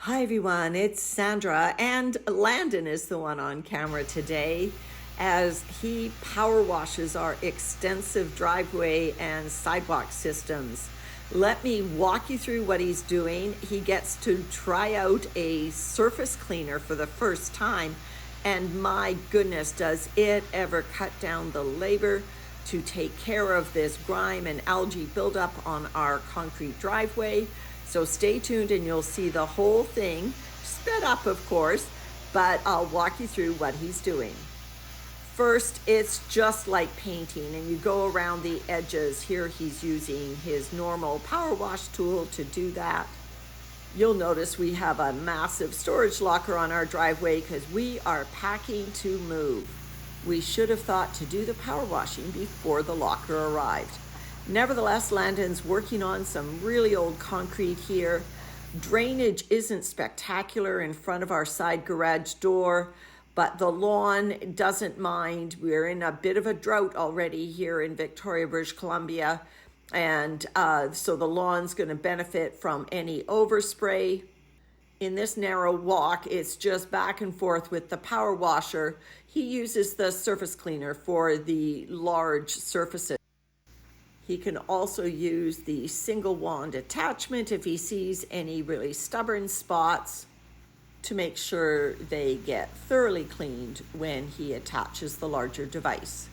Hi everyone, it's Sandra, and Landon is the one on camera today as he power washes our extensive driveway and sidewalk systems. Let me walk you through what he's doing. He gets to try out a surface cleaner for the first time, and my goodness, does it ever cut down the labor to take care of this grime and algae buildup on our concrete driveway. So stay tuned and you'll see the whole thing, sped up of course, but I'll walk you through what he's doing. First, it's just like painting, and you go around the edges. Here he's using his normal power wash tool to do that. You'll notice we have a massive storage locker on our driveway because we are packing to move. We should have thought to do the power washing before the locker arrived. Nevertheless, Landon's working on some really old concrete here. Drainage isn't spectacular in front of our side garage door, but the lawn doesn't mind. We're in a bit of a drought already here in Victoria, British Columbia, and so the lawn's going to benefit from any overspray. In this narrow walk, it's just back and forth with the power washer. He uses the surface cleaner for the large surfaces. He can also use the single wand attachment if he sees any really stubborn spots to make sure they get thoroughly cleaned when he attaches the larger device.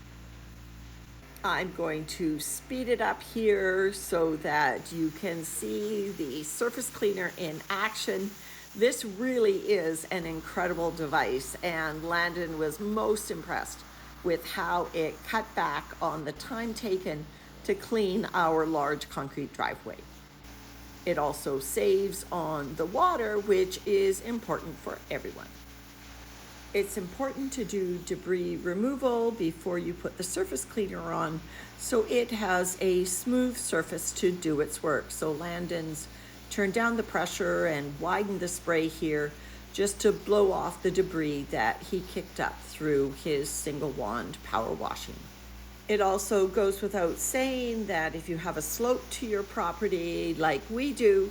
I'm going to speed it up here so that you can see the surface cleaner in action. This really is an incredible device, and Landon was most impressed with how it cut back on the time taken to clean our large concrete driveway. It also saves on the water, which is important for everyone. It's important to do debris removal before you put the surface cleaner on so it has a smooth surface to do its work. So Landon's turned down the pressure and widened the spray here just to blow off the debris that he kicked up through his single wand power washing. It also goes without saying that if you have a slope to your property like we do,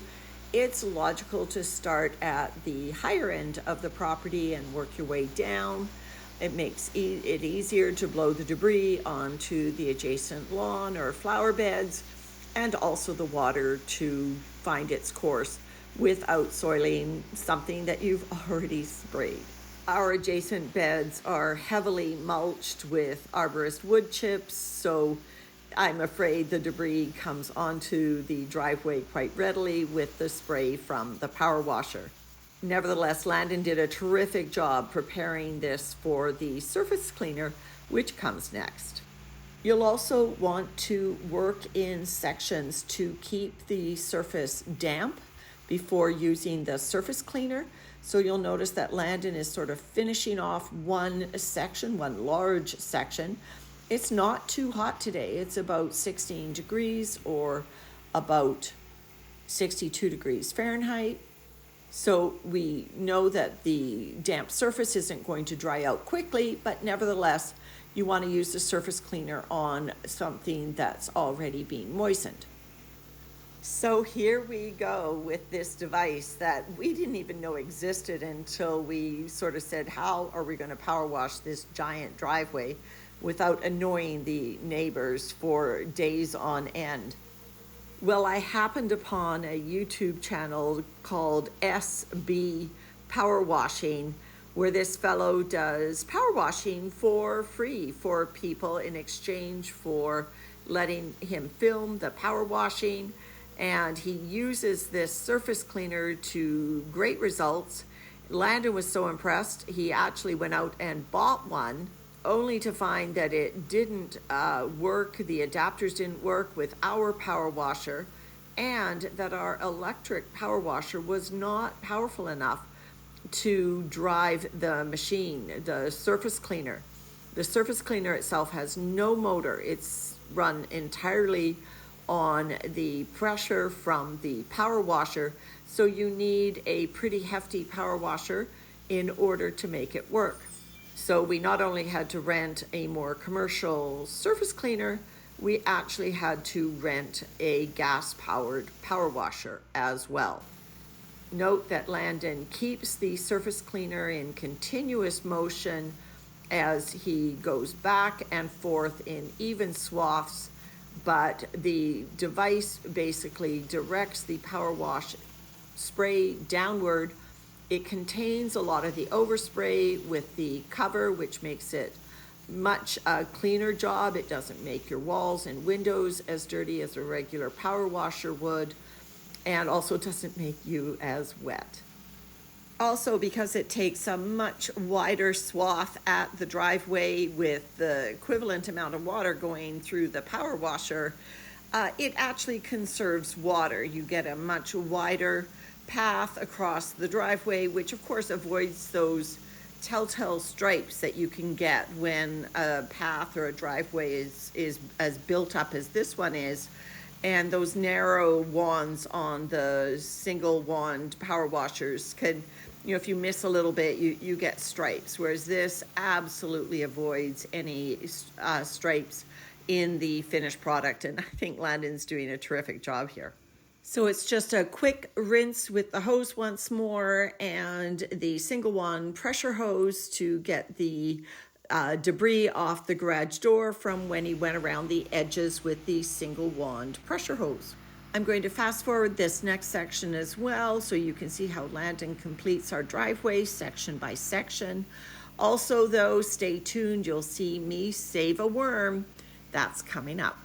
it's logical to start at the higher end of the property and work your way down. It makes it easier to blow the debris onto the adjacent lawn or flower beds, and also the water to find its course without soiling something that you've already sprayed. Our adjacent beds are heavily mulched with arborist wood chips, so I'm afraid the debris comes onto the driveway quite readily with the spray from the power washer. Nevertheless, Landon did a terrific job preparing this for the surface cleaner, which comes next. You'll also want to work in sections to keep the surface damp before using the surface cleaner. So you'll notice that Landon is sort of finishing off one section, one large section. It's not too hot today. It's about 16 degrees or about 62 degrees Fahrenheit. So we know that the damp surface isn't going to dry out quickly, but nevertheless, you want to use the surface cleaner on something that's already being moistened. So here we go with this device that we didn't even know existed until we sort of said, how are we going to power wash this giant driveway without annoying the neighbors for days on end? Well, I happened upon a YouTube channel called SB Power Washing, where this fellow does power washing for free for people in exchange for letting him film the power washing. And he uses this surface cleaner to great results. Landon was so impressed, he actually went out and bought one, only to find that it didn't work. The adapters didn't work with our power washer, and that our electric power washer was not powerful enough to drive the machine, the surface cleaner. The surface cleaner itself has no motor. It's run entirely on the pressure from the power washer, so you need a pretty hefty power washer in order to make it work. So we not only had to rent a more commercial surface cleaner, we actually had to rent a gas-powered power washer as well. Note that Landon keeps the surface cleaner in continuous motion as he goes back and forth in even swaths, but the device basically directs the power wash spray downward. It contains a lot of the overspray with the cover, which makes it much cleaner job. It doesn't make your walls and windows as dirty as a regular power washer would, and also doesn't make you as wet. Also, because it takes a much wider swath at the driveway with the equivalent amount of water going through the power washer, it actually conserves water. You get a much wider path across the driveway, which of course avoids those telltale stripes that you can get when a path or a driveway is as built up as this one is. And those narrow wands on the single wand power washers could, if you miss a little bit, you get stripes, whereas this absolutely avoids any stripes in the finished product. And I think Landon's doing a terrific job here. So it's just a quick rinse with the hose once more and the single wand pressure hose to get the debris off the garage door from when he went around the edges with the single wand pressure hose. I'm going to fast forward this next section as well so you can see how Landon completes our driveway section by section. Also though, stay tuned, you'll see me save a worm. That's coming up.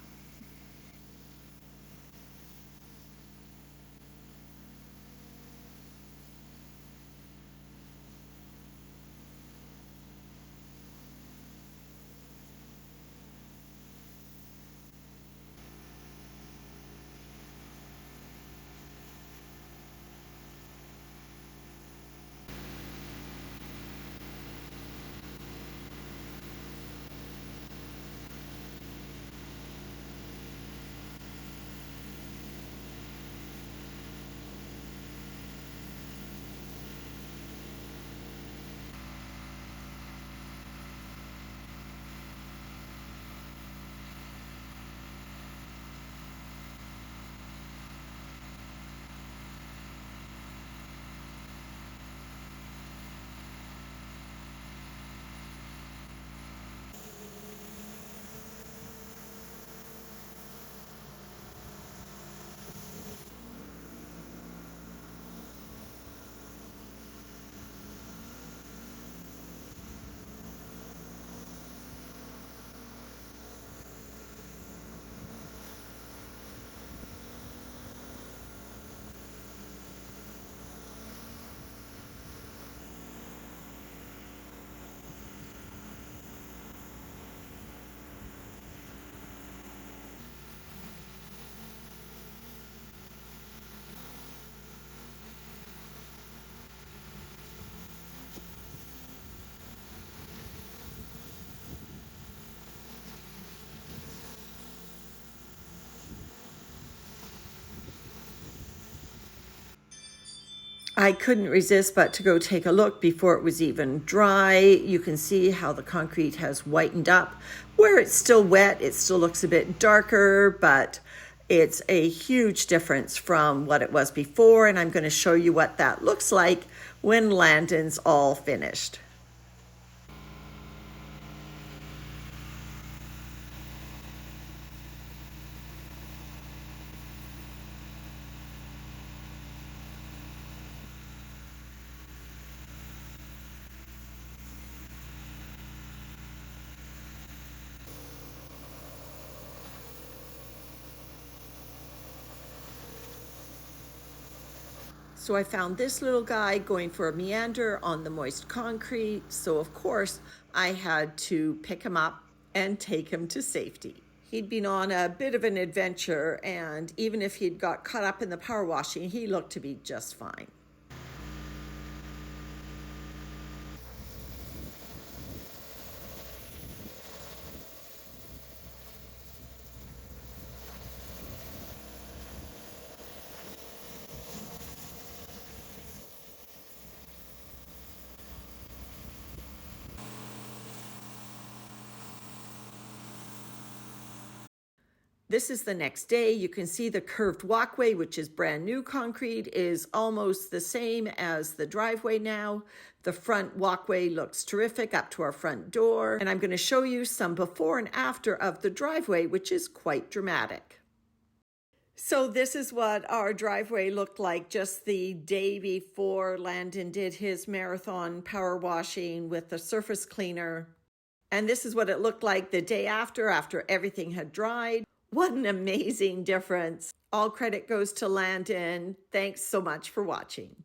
I couldn't resist but to go take a look before it was even dry. You can see how the concrete has whitened up. Where it's still wet, it still looks a bit darker, but it's a huge difference from what it was before, and I'm going to show you what that looks like when Landon's all finished. So I found this little guy going for a meander on the moist concrete. So of course I had to pick him up and take him to safety. He'd been on a bit of an adventure, and even if he'd got caught up in the power washing, he looked to be just fine. This is the next day. You can see the curved walkway, which is brand new concrete, is almost the same as the driveway now. The front walkway looks terrific up to our front door. And I'm going to show you some before and after of the driveway, which is quite dramatic. So this is what our driveway looked like just the day before Landon did his marathon power washing with the surface cleaner. And this is what it looked like the day after everything had dried. What an amazing difference. All credit goes to Landon. Thanks so much for watching.